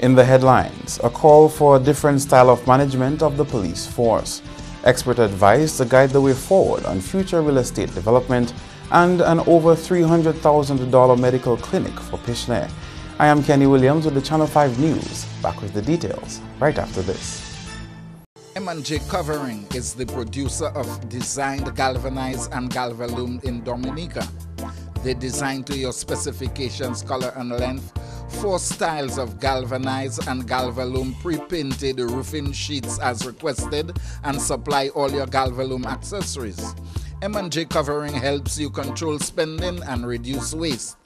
In the headlines, a call for a different style of management of the police force, expert advice to guide the way forward on future real estate development, and an over $300,000 medical clinic for Pishneh. I am Kenny Williams with the Channel 5 News. Back with the details right after this. M&J Covering is the producer of designed galvanized and galvalume in Dominica. They design to your specifications, color and length, 4 styles of galvanized and galvalume pre-painted roofing sheets as requested, and supply all your galvalume accessories. M&J Covering helps you control spending and reduce waste.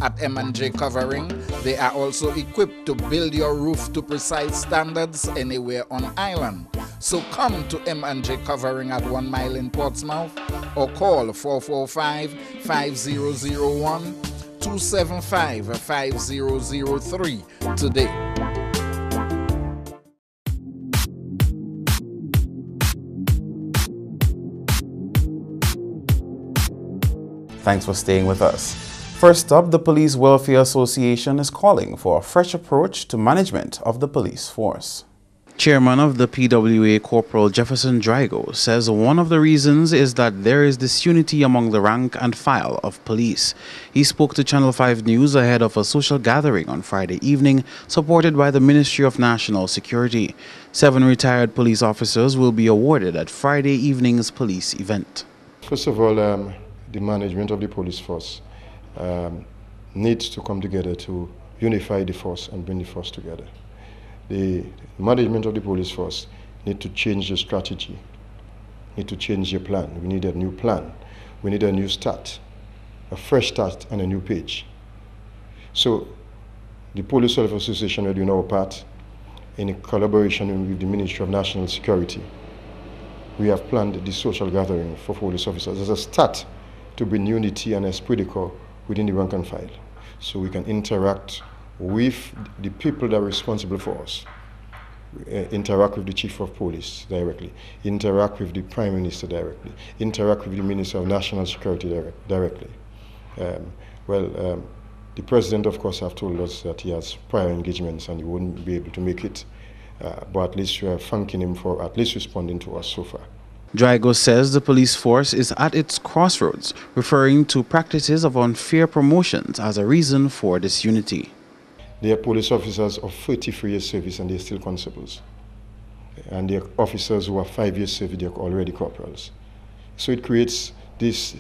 At M&J Covering, they are also equipped to build your roof to precise standards anywhere on island. So come to M&J Covering at 1 Mile in Portsmouth or call 445-5001 275-5003 today. Thanks for staying with us. First up, the Police Welfare Association is calling for a fresh approach to management of the police force. Chairman of the PWA, Corporal Jefferson Drago, says one of the reasons is that there is disunity among the rank and file of police. He spoke to Channel 5 News ahead of a social gathering on Friday evening, supported by the Ministry of National Security. 7 retired police officers will be awarded at Friday evening's police event. First of all, the management of the police force needs to come together to unify the force and bring the force together. The management of the police force need to change the strategy, need to change the plan. We need a new plan. We need a new start, a fresh start and a new page. So the Police Welfare Association are doing our part in collaboration with the Ministry of National Security. We have planned this social gathering for police officers as a start to bring unity and esprit de corps within the rank and file, so we can interact with the people that are responsible for us, interact with the Chief of Police directly, interact with the Prime Minister directly, interact with the Minister of National Security directly. The President, of course, have told us that he has prior engagements and he wouldn't be able to make it, but at least we are thanking him for at least responding to us so far. Drago says the police force is at its crossroads, referring to practices of unfair promotions as a reason for disunity. They are police officers of 33 years service and they're still constables. And they are officers who are 5 years service, they're already corporals. So it creates this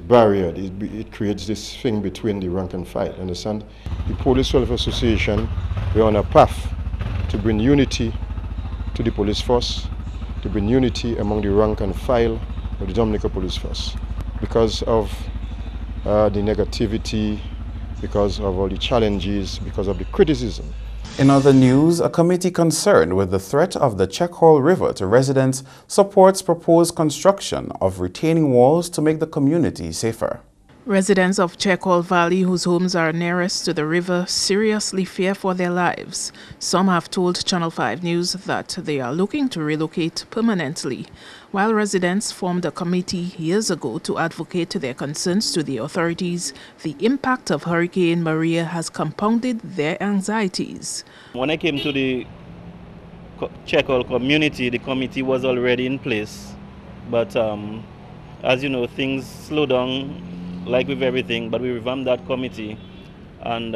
barrier, it creates this thing between the rank and file, understand? The Police Welfare Association, we're on a path to bring unity to the police force, to bring unity among the rank and file of the Dominica Police Force. Because of the negativity, because of all the challenges, because of the criticism. In other news, a committee concerned with the threat of the Checkhall River to residents supports proposed construction of retaining walls to make the community safer. Residents of Checkhall Valley, whose homes are nearest to the river, seriously fear for their lives. Some have told Channel 5 News that they are looking to relocate permanently, while residents formed a committee years ago to advocate their concerns to the authorities. The impact of Hurricane Maria has compounded their anxieties. When I came to the Checkhall community, the committee was already in place, but as you know, things slow down like with everything, but we revamped that committee, and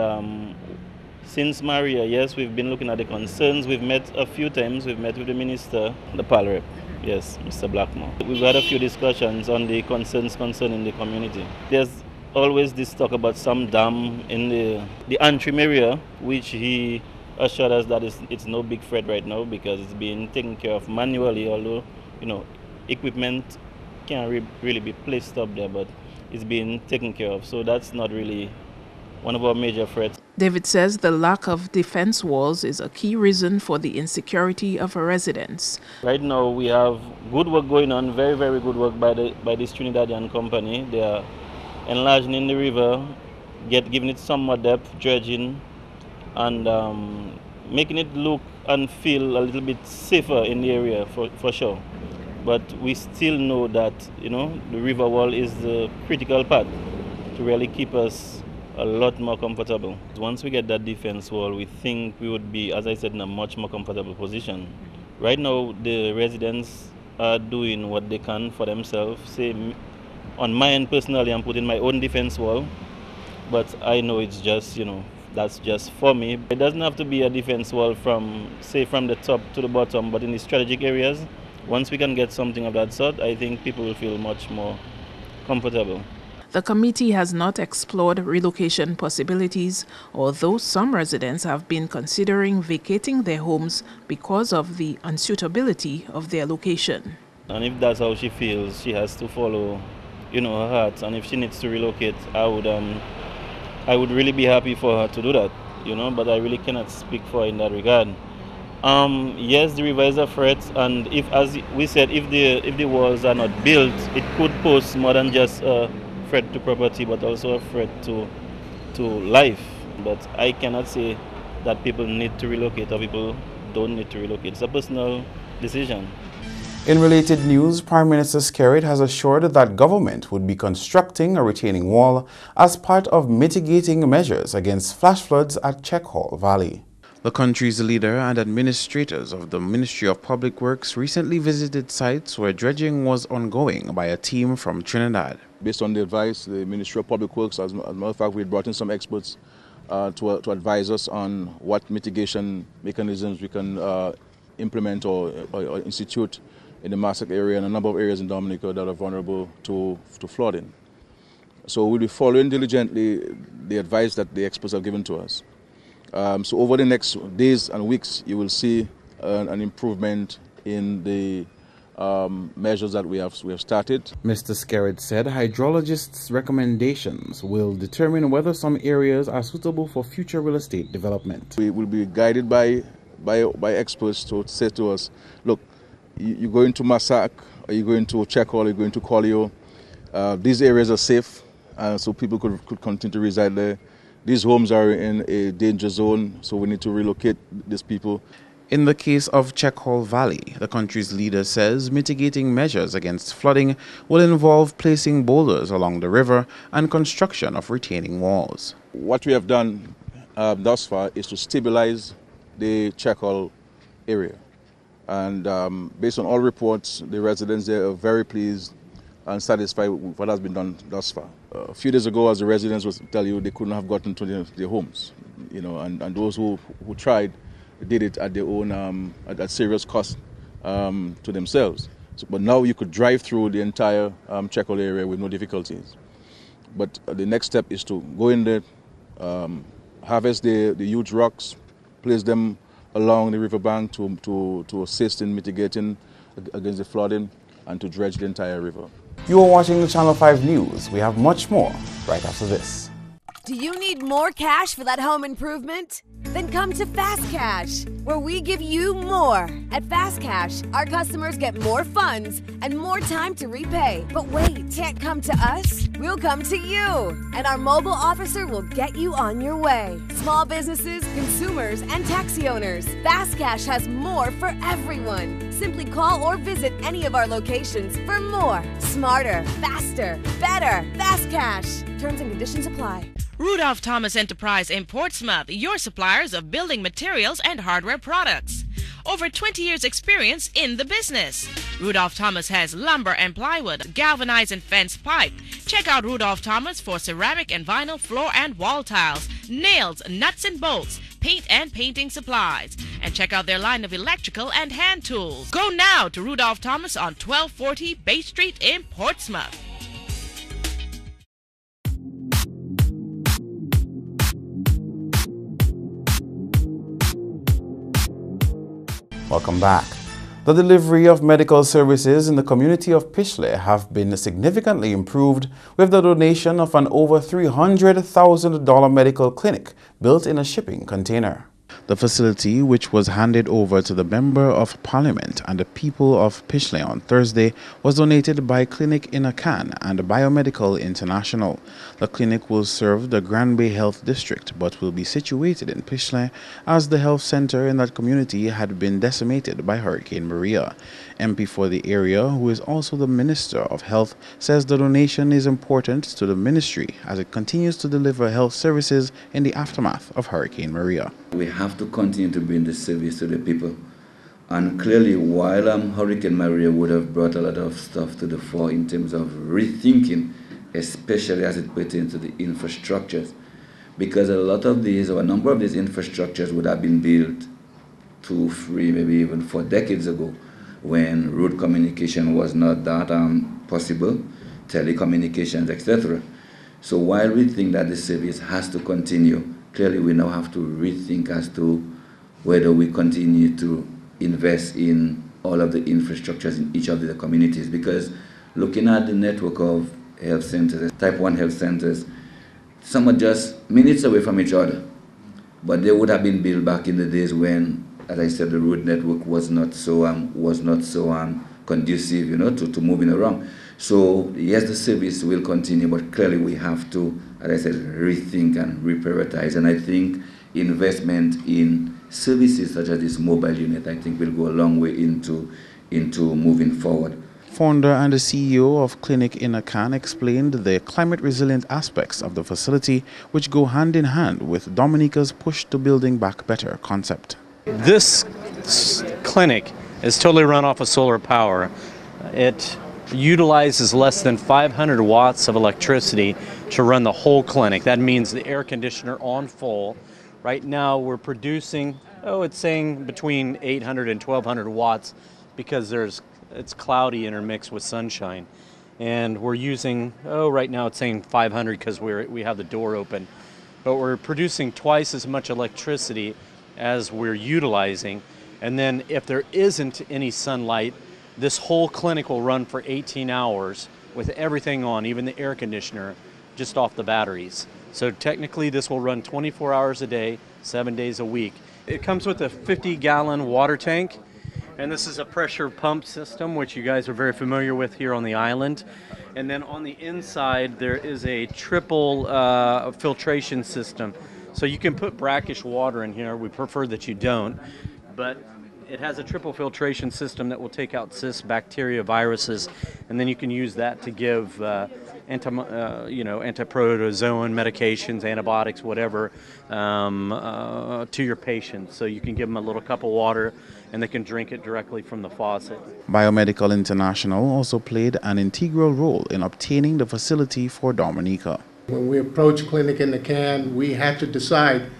since Maria, yes, we've been looking at the concerns. We've met a few times. We've met with the minister, the PAL rep, yes, Mr. Blackmore. We've had a few discussions on the concerns concerning the community. There's always this talk about some dam in the Antrim area, which he assured us that it's no big threat right now because it's being taken care of manually, although, you know, equipment can't really be placed up there, but it's being taken care of. So that's not really one of our major threats. David says the lack of defense walls is a key reason for the insecurity of residents. Right now we have good work going on, very, very good work by this Trinidadian company. They are enlarging in the river, giving it some more depth, dredging, and making it look and feel a little bit safer in the area for sure. But we still know that, you know, the river wall is the critical part to really keep us a lot more comfortable. Once we get that defense wall, we think we would be, as I said, in a much more comfortable position. Right now, the residents are doing what they can for themselves. Say, on my end personally, I'm putting my own defense wall, but I know it's just, that's just for me. It doesn't have to be a defense wall from the top to the bottom, but in the strategic areas, once we can get something of that sort, I think people will feel much more comfortable. The committee has not explored relocation possibilities, although some residents have been considering vacating their homes because of the unsuitability of their location. And if that's how she feels, she has to follow, her heart. And if she needs to relocate, I would really be happy for her to do that, but I really cannot speak for her in that regard. Yes, the river is a threat, and if, as we said, if the walls are not built, it could pose more than just a threat to property, but also a threat to life. But I cannot say that people need to relocate or people don't need to relocate. It's a personal decision. In related news, Prime Minister Skerrit has assured that government would be constructing a retaining wall as part of mitigating measures against flash floods at Checkhall Valley. The country's leader and administrators of the Ministry of Public Works recently visited sites where dredging was ongoing by a team from Trinidad. Based on the advice, the Ministry of Public Works, as a matter of fact, we brought in some experts to advise us on what mitigation mechanisms we can implement or institute in the Massac area and a number of areas in Dominica that are vulnerable to flooding. So we'll be following diligently the advice that the experts have given to us. So over the next days and weeks, you will see an improvement in the measures that we have started. Mr. Skerrit said hydrologists' recommendations will determine whether some areas are suitable for future real estate development. We will be guided by experts to say to us, look, you go into Massac, or you go into Checkhall, you go into Collio, these areas are safe, so people could continue to reside there. These homes are in a danger zone, so we need to relocate these people. In the case of Checkhall Valley, the country's leader says mitigating measures against flooding will involve placing boulders along the river and construction of retaining walls. What we have done thus far is to stabilize the Checkhall area. And based on all reports, the residents there are very pleased and satisfied with what has been done thus far. A few days ago, as the residents was tell you, they couldn't have gotten to their homes, and those who tried did it at their own at serious cost to themselves. But now you could drive through the entire Checkhall area with no difficulties. But the next step is to go in there, harvest the huge rocks, place them along the riverbank to assist in mitigating against the flooding and to dredge the entire river. You are watching the Channel 5 News. We have much more right after this. Do you need more cash for that home improvement? Then come to Fast Cash, where we give you more. At Fast Cash, our customers get more funds and more time to repay. But wait, can't come to us? We'll come to you, and our mobile officer will get you on your way. Small businesses, consumers, and taxi owners. Fast Cash has more for everyone. Simply call or visit any of our locations for more. Smarter, faster, better. Fast Cash. Terms and conditions apply. Rudolph Thomas Enterprise in Portsmouth, your suppliers of building materials and hardware products. Over 20 years experience in the business. Rudolph Thomas has lumber and plywood, galvanized and fence pipe. Check out Rudolph Thomas for ceramic and vinyl floor and wall tiles, nails, nuts and bolts, paint and painting supplies. And check out their line of electrical and hand tools. Go now to Rudolph Thomas on 1240 Bay Street in Portsmouth. Welcome back. The delivery of medical services in the community of Pishley have been significantly improved with the donation of an over $300,000 medical clinic built in a shipping container. The facility, which was handed over to the Member of Parliament and the people of Pishley on Thursday, was donated by Clinic in a Can and Biomedical International. The clinic will serve the Grand Bay Health District but will be situated in Pishley as the health center in that community had been decimated by Hurricane Maria. MP for the area, who is also the Minister of Health, says the donation is important to the ministry as it continues to deliver health services in the aftermath of Hurricane Maria. We have to continue to bring this service to the people. And clearly, while Hurricane Maria would have brought a lot of stuff to the fore in terms of rethinking, especially as it pertains to the infrastructures, because a lot of these, or a number of these infrastructures would have been built 2, 3, maybe even 4 decades ago, when road communication was not that possible, telecommunications, etc. So while we think that the service has to continue, clearly we now have to rethink as to whether we continue to invest in all of the infrastructures in each of the communities. Because looking at the network of health centers, type 1 health centers, some are just minutes away from each other. But they would have been built back in the days when, as I said, the road network was not so conducive, to moving around. So yes, the service will continue, but clearly we have to, as I said, rethink and reprioritize. And I think investment in services such as this mobile unit, I think, will go a long way into moving forward. Founder and the CEO of Clinic in a Can explained the climate-resilient aspects of the facility, which go hand in hand with Dominica's push to building back better concept. This clinic is totally run off of solar power. It utilizes less than 500 watts of electricity to run the whole clinic. That means the air conditioner on full. Right now we're producing, it's saying between 800 and 1200 watts because it's cloudy intermixed with sunshine. And we're using, right now it's saying 500 because we have the door open. But we're producing twice as much electricity as we're utilizing. And then if there isn't any sunlight, this whole clinic will run for 18 hours with everything on, even the air conditioner, just off the batteries. So technically this will run 24 hours a day, 7 days a week. It comes with a 50-gallon water tank, and this is a pressure pump system, which you guys are very familiar with here on the island. And then on the inside, there is a triple filtration system. So you can put brackish water in here. We prefer that you don't, but it has a triple filtration system that will take out cysts, bacteria, viruses, and then you can use that to give antiprotozoan medications, antibiotics, whatever, to your patients. So you can give them a little cup of water and they can drink it directly from the faucet. Biomedical International also played an integral role in obtaining the facility for Dominica. When we approached Clinic in the Can, we had to decide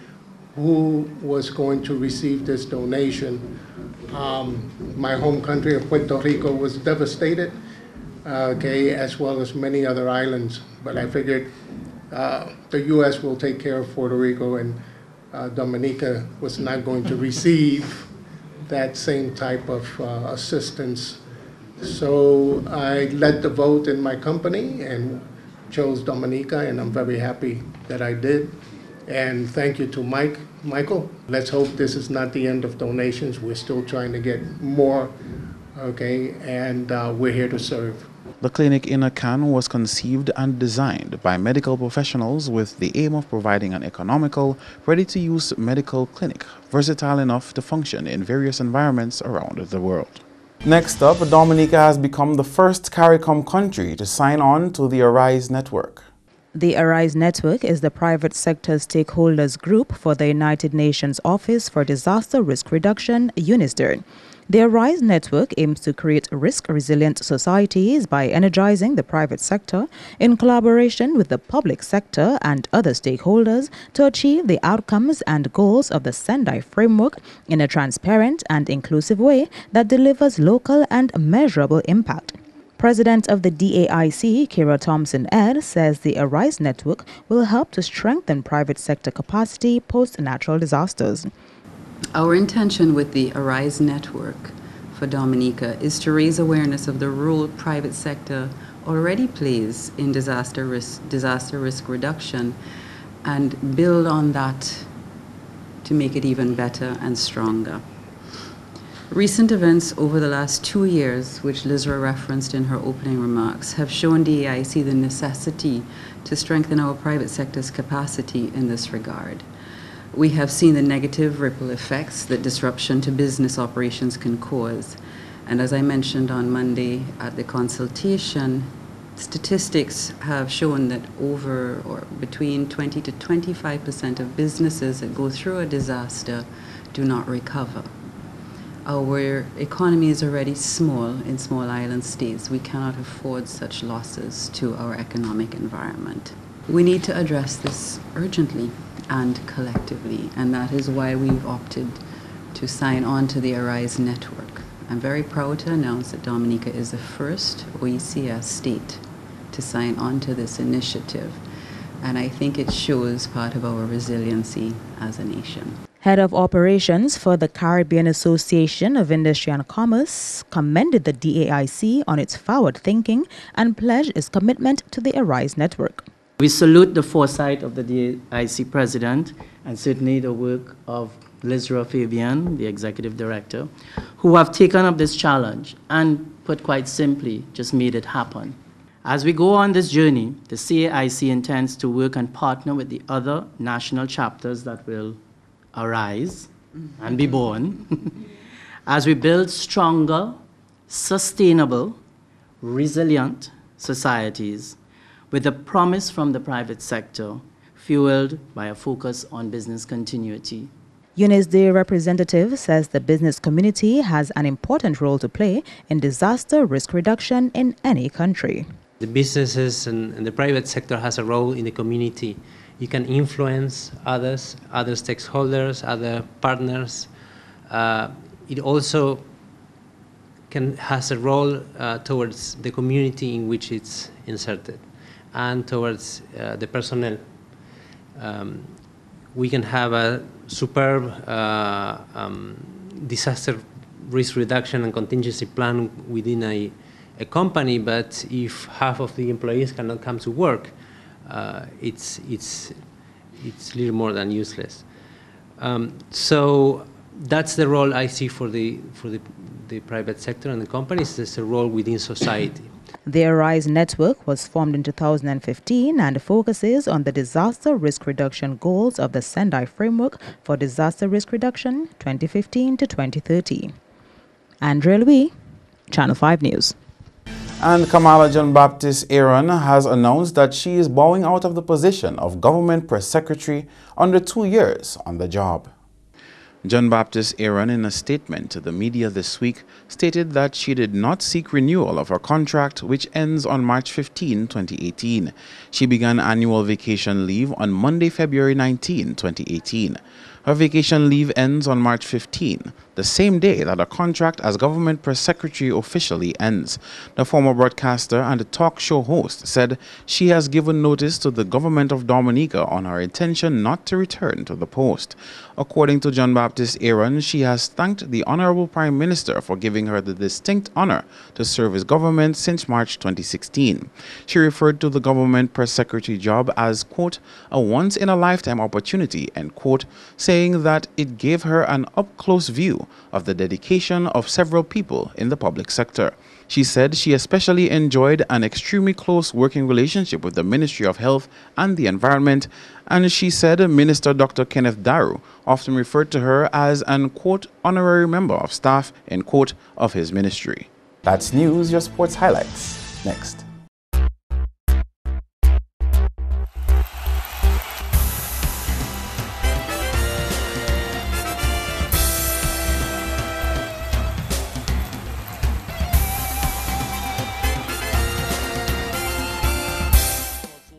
who was going to receive this donation. My home country of Puerto Rico was devastated, as well as many other islands. But I figured the U.S. will take care of Puerto Rico, and Dominica was not going to receive that same type of assistance. So I led the vote in my company and chose Dominica, and I'm very happy that I did. And thank you to Michael. Let's hope this is not the end of donations. We're still trying to get more, and we're here to serve. The Clinic in a Can was conceived and designed by medical professionals with the aim of providing an economical, ready-to-use medical clinic, versatile enough to function in various environments around the world. Next up, Dominica has become the first CARICOM country to sign on to the ARISE network. The ARISE network is the private sector stakeholders group for the United Nations Office for Disaster Risk Reduction, UNISDR. The ARISE network aims to create risk-resilient societies by energizing the private sector in collaboration with the public sector and other stakeholders to achieve the outcomes and goals of the Sendai framework in a transparent and inclusive way that delivers local and measurable impact. President of the DAIC, Kira Thompson-Ed, says the ARISE network will help to strengthen private sector capacity post-natural disasters. Our intention with the ARISE network for Dominica is to raise awareness of the role private sector already plays in disaster risk reduction and build on that to make it even better and stronger. Recent events over the last 2 years, which Lizra referenced in her opening remarks, have shown DAIC the necessity to strengthen our private sector's capacity in this regard. We have seen the negative ripple effects that disruption to business operations can cause. And as I mentioned on Monday at the consultation, statistics have shown that over or between 20 to 25% of businesses that go through a disaster do not recover. Our economy is already small in small island states. We cannot afford such losses to our economic environment. We need to address this urgently and collectively, and that is why we've opted to sign on to the ARISE network. I'm very proud to announce that Dominica is the first OECS state to sign on to this initiative, and I think it shows part of our resiliency as a nation. Head of Operations for the Caribbean Association of Industry and Commerce commended the DAIC on its forward thinking and pledged its commitment to the ARISE network. We salute the foresight of the DAIC president and certainly the work of Lizra Fabian, the executive director, who have taken up this challenge and, put quite simply, just made it happen. As we go on this journey, the CAIC intends to work and partner with the other national chapters that will arise and be born as we build stronger, sustainable, resilient societies with a promise from the private sector, fueled by a focus on business continuity. UNISDA representative says the business community has an important role to play in disaster risk reduction in any country. The businesses and the private sector has a role in the community. You can influence others, other stakeholders, other partners. It also has a role towards the community in which it's inserted and towards the personnel. We can have a superb disaster risk reduction and contingency plan within a company, but if half of the employees cannot come to work, it's little more than useless. So that's the role I see for the private sector and the companies. There's a role within society. The ARISE network was formed in 2015 and focuses on the disaster risk reduction goals of the Sendai Framework for Disaster Risk Reduction 2015 to 2030. Andrea Louis, Channel 5 News. And Kamala John-Baptiste Aaron has announced that she is bowing out of the position of Government Press Secretary under 2 years on the job. John-Baptiste Aaron, in a statement to the media this week, stated that she did not seek renewal of her contract, which ends on March 15, 2018. She began annual vacation leave on Monday, February 19, 2018. Her vacation leave ends on March 15, the same day that her contract as Government Press Secretary officially ends. The former broadcaster and talk show host said she has given notice to the government of Dominica on her intention not to return to the post. According to John-Baptiste Aaron, she has thanked the Honorable Prime Minister for giving her the distinct honor to serve his government since March 2016. She referred to the Government Press Secretary job as, quote, a once-in-a-lifetime opportunity, end quote, saying that it gave her an up-close view of the dedication of several people in the public sector. She said she especially enjoyed an extremely close working relationship with the Ministry of Health and the Environment, and she said Minister Dr. Kenneth Daru often referred to her as an, quote, honorary member of staff, end quote, of his ministry. That's news, your sports highlights. Next.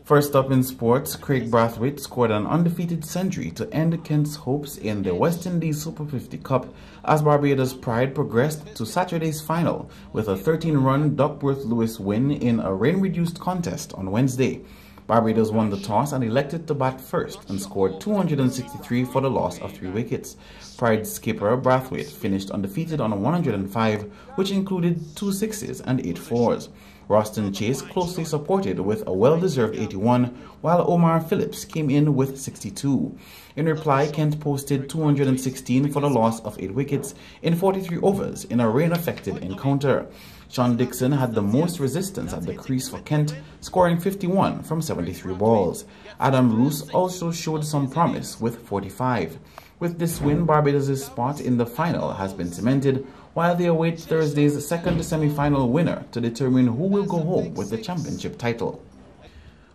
First up in sports, Craig Brathwaite scored an undefeated century to end Kent's hopes in the West Indies Super 50 Cup as Barbados Pride progressed to Saturday's final with a 13-run Duckworth-Lewis win in a rain-reduced contest on Wednesday. Barbados won the toss and elected to bat first and scored 263 for the loss of 3 wickets. Pride skipper Brathwaite finished undefeated on 105, which included 2 6s and 8 4s. Roston Chase closely supported with a well-deserved 81, while Omar Phillips came in with 62. In reply, Kent posted 216 for the loss of 8 wickets in 43 overs in a rain-affected encounter. Sean Dixon had the most resistance at the crease for Kent, scoring 51 from 73 balls. Adam Roos also showed some promise with 45. With this win, Barbados' spot in the final has been cemented, while they await Thursday's second semi-final winner to determine who will go home with the championship title.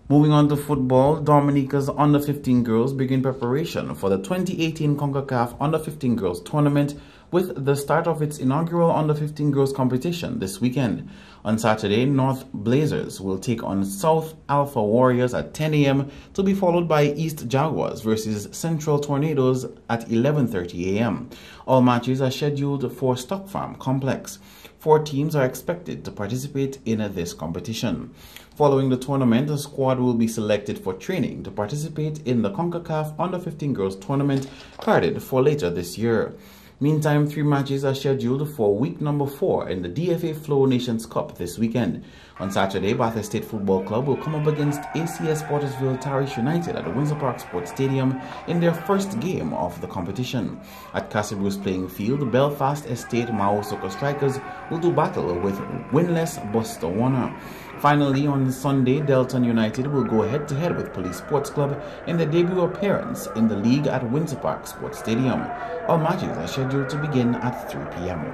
Moving on to football, Dominica's under-15 girls begin preparation for the 2018 CONCACAF under-15 girls tournament with the start of its inaugural under-15 girls competition this weekend. On Saturday, North Blazers will take on South Alpha Warriors at 10 a.m. to be followed by East Jaguars versus Central Tornadoes at 11:30 a.m. All matches are scheduled for Stock Farm Complex. 4 teams are expected to participate in this competition. Following the tournament, a squad will be selected for training to participate in the CONCACAF Under-15 Girls Tournament carded for later this year. Meantime, 3 matches are scheduled for week number 4 in the DFA Flow Nations Cup this weekend. On Saturday, Bathurst State Football Club will come up against ACS Portersville Tarish United at the Windsor Park Sports Stadium in their first game of the competition. At Castlebrew's playing field, Belfast Estate Mao Soccer Strikers will do battle with winless Buster Warner. Finally, on Sunday, Delton United will go head-to-head with Police Sports Club in their debut appearance in the league at Windsor Park Sports Stadium. All matches are scheduled to begin at 3 p.m.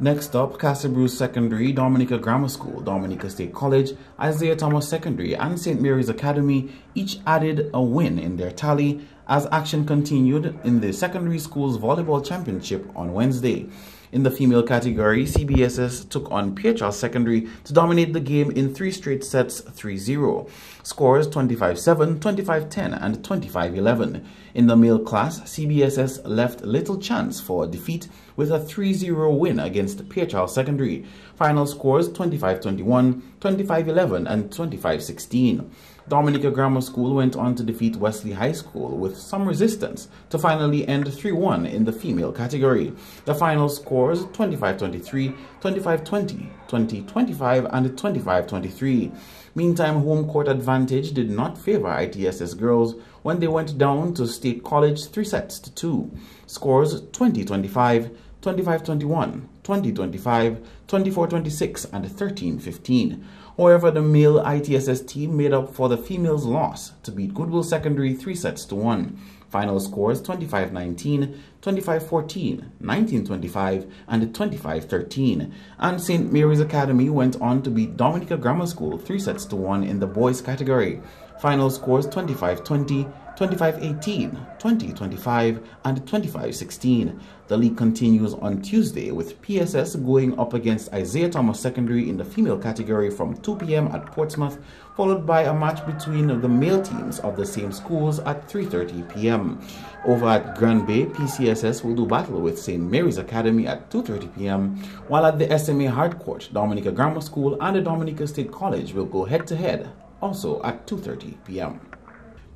Next up, Castlebrew's Secondary, Dominica Grammar School, Dominica State College, Isaiah Thomas Secondary, and St. Mary's Academy each added a win in their tally as action continued in the secondary school's volleyball championship on Wednesday. In the female category, CBSS took on Pierre Charles Secondary to dominate the game in 3 straight sets 3-0. Scores 25-7, 25-10, and 25-11. In the male class, CBSS left little chance for defeat with a 3-0 win against Pierre Charles Secondary. Final scores 25-21, 25-11, and 25-16. Dominica Grammar School went on to defeat Wesley High School with some resistance to finally end 3-1 in the female category. The final scores 25-23, 25-20, 20-25, and 25-23. Meantime, home court advantage did not favor ITSS girls when they went down to State College 3-2. Scores 20-25, 25-21, 20-25, 24-26, and 13-15. However, the male ITSS team made up for the females' loss to beat Goodwill Secondary 3-1. Final scores 25-19, 25-14, 19-25, and 25-13. And St. Mary's Academy went on to beat Dominica Grammar School 3-1 in the boys category. Final scores 25-20, 25-18, 20-25, and 25-16. The league continues on Tuesday with PSS going up against Isaiah Thomas Secondary in the female category from 2 p.m. at Portsmouth, followed by a match between the male teams of the same schools at 3:30 p.m. Over at Grand Bay, PCSS will do battle with St. Mary's Academy at 2:30 p.m., while at the SMA Hardcourt, Dominica Grammar School and the Dominica State College will go head-to-head, also at 2:30 p.m.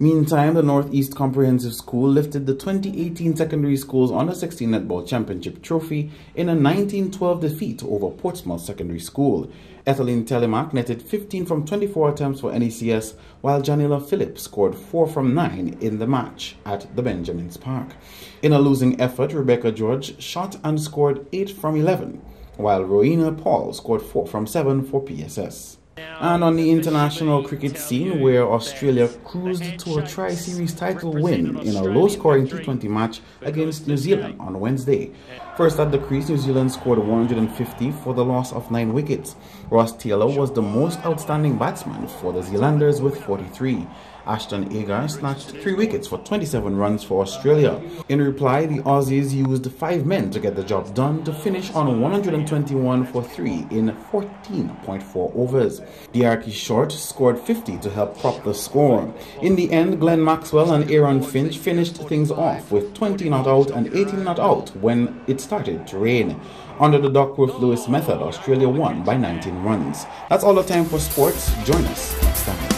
Meantime, the Northeast Comprehensive School lifted the 2018 Secondary Schools Under-16 Netball Championship trophy in a 19-12 defeat over Portsmouth Secondary School. Etheline Telemac netted 15 from 24 attempts for NECS, while Janila Phillips scored 4 from 9 in the match at the Benjamins Park. In a losing effort, Rebecca George shot and scored 8 from 11, while Rowena Paul scored 4 from 7 for PSS. And on the international cricket scene, where Australia cruised to a Tri-Series title win in a low-scoring T20 match against New Zealand on Wednesday. First at the crease, New Zealand scored 150 for the loss of 9 wickets. Ross Taylor was the most outstanding batsman for the Zealanders with 43. Ashton Agar snatched 3 wickets for 27 runs for Australia. In reply, the Aussies used 5 men to get the job done to finish on 121 for 3 in 14.4 overs. Diarky Short scored 50 to help prop the score. In the end, Glenn Maxwell and Aaron Finch finished things off with 20 not out and 18 not out when it started to rain. Under the Duckworth-Lewis method, Australia won by 19 runs. That's all the time for sports. Join us next time.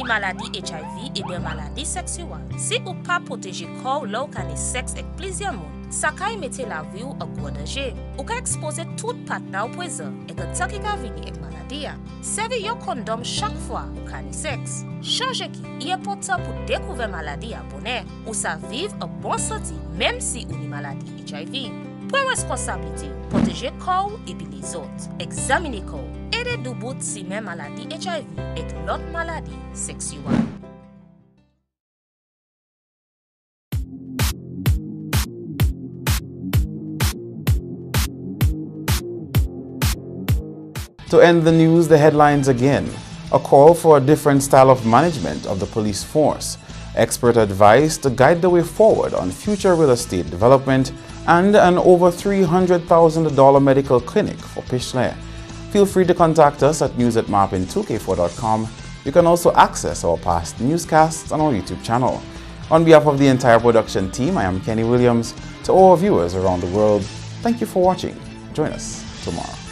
ni maladie HIV et bien maladie sexuelle. Si ou pas protéger corps là ou kane sexe avec plusieurs monde, ça kay mette la vie ou en gros danger. Ou ka exposer tout partenaire au poison et que tant qu'il ka vini avec maladie. Servez yon condom chaque fois ou kane sexe. Changer qui est important pour découvrir maladie à bonheur ou ça vivre en bonne santé même si ou ni maladie HIV. Pour responsabilité, protéger corps et puis les autres. Examiner corps. Aider doubout si même maladie HIV et l'autre maladie sexuelle. To end the news, the headlines again. A call for a different style of management of the police force. Expert advice to guide the way forward on future real estate development and an over $300,000 medical clinic for Pishleh. Feel free to contact us at news@marpin2k4.com. You can also access our past newscasts on our YouTube channel. On behalf of the entire production team, I am Kenny Williams. To all viewers around the world, thank you for watching. Join us tomorrow.